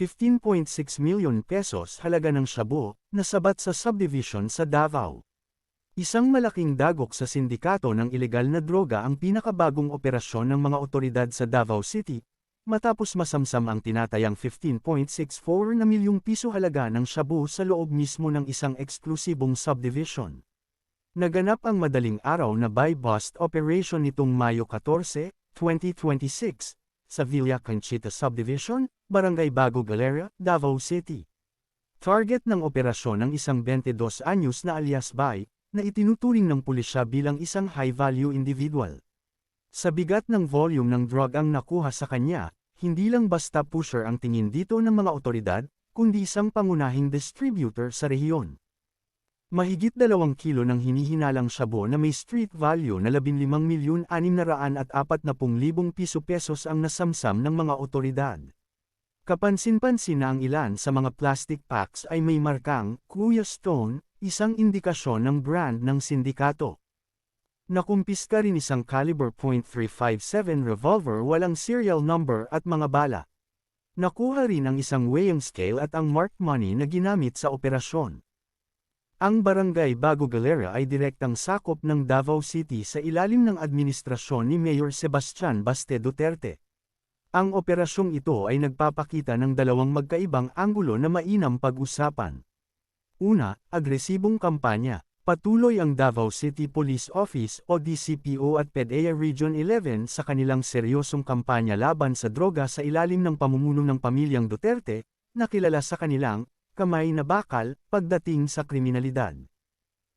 15.6 milyon pesos halaga ng shabu, nasabat sa subdivision sa Davao. Isang malaking dagok sa sindikato ng ilegal na droga ang pinakabagong operasyon ng mga otoridad sa Davao City, matapos masamsam ang tinatayang 15.64 na milyong piso halaga ng shabu sa loob mismo ng isang eksklusibong subdivision. Naganap ang madaling araw na buy-bust operation nitong Mayo 14, 2026, sa Villa Conchita Subdivision, Barangay Bago Galera, Davao City. Target ng operasyon ng isang 22 anyos na alias Bay, na itinuturing ng pulisya bilang isang high-value individual. Sa bigat ng volume ng drug ang nakuha sa kanya, hindi lang basta pusher ang tingin dito ng mga otoridad, kundi isang pangunahing distributor sa rehiyon. Mahigit 2 kilo ng hinihinalang shabu na may street value na 15,640,000 pesos ang nasamsam ng mga otoridad. Kapansin-pansin na ang ilan sa mga plastic packs ay may markang Kuya Stone, isang indikasyon ng brand ng sindikato. Nakumpiska rin isang caliber .357 revolver walang serial number at mga bala. Nakuha rin ang isang weighing scale at ang marked money na ginamit sa operasyon. Ang Barangay Bago Galera ay direktang sakop ng Davao City sa ilalim ng administrasyon ni Mayor Sebastian Baste Duterte. Ang operasyong ito ay nagpapakita ng dalawang magkaibang anggulo na mainam pag-usapan. Una, agresibong kampanya. Patuloy ang Davao City Police Office o DCPO at PDEA Region 11 sa kanilang seryosong kampanya laban sa droga sa ilalim ng pamumuno ng pamilyang Duterte, na kilala sa kanilang kamay na bakal pagdating sa kriminalidad.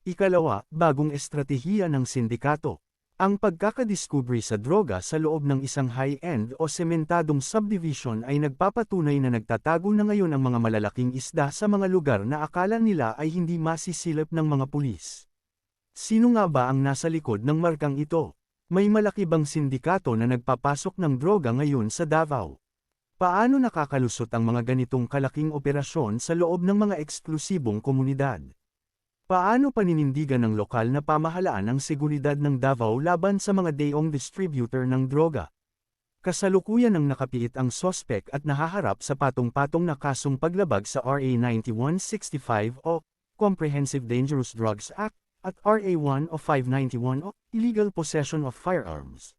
Ikalawa, bagong estratehiya ng sindikato. Ang pagkakadiskubre sa droga sa loob ng isang high-end o sementadong subdivision ay nagpapatunay na nagtatago na ngayon ang mga malalaking isda sa mga lugar na akala nila ay hindi masisilip ng mga pulis. Sino nga ba ang nasa likod ng markang ito? May malaki bang sindikato na nagpapasok ng droga ngayon sa Davao? Paano nakakalusot ang mga ganitong kalaking operasyon sa loob ng mga eksklusibong komunidad? Paano paninindigan ng lokal na pamahalaan ang seguridad ng Davao laban sa mga dayong distributor ng droga? Kasalukuyan ng nakapiit ang sospek at nahaharap sa patong-patong na kasong paglabag sa RA 9165 o Comprehensive Dangerous Drugs Act at RA 1 o 591 o Illegal Possession of Firearms.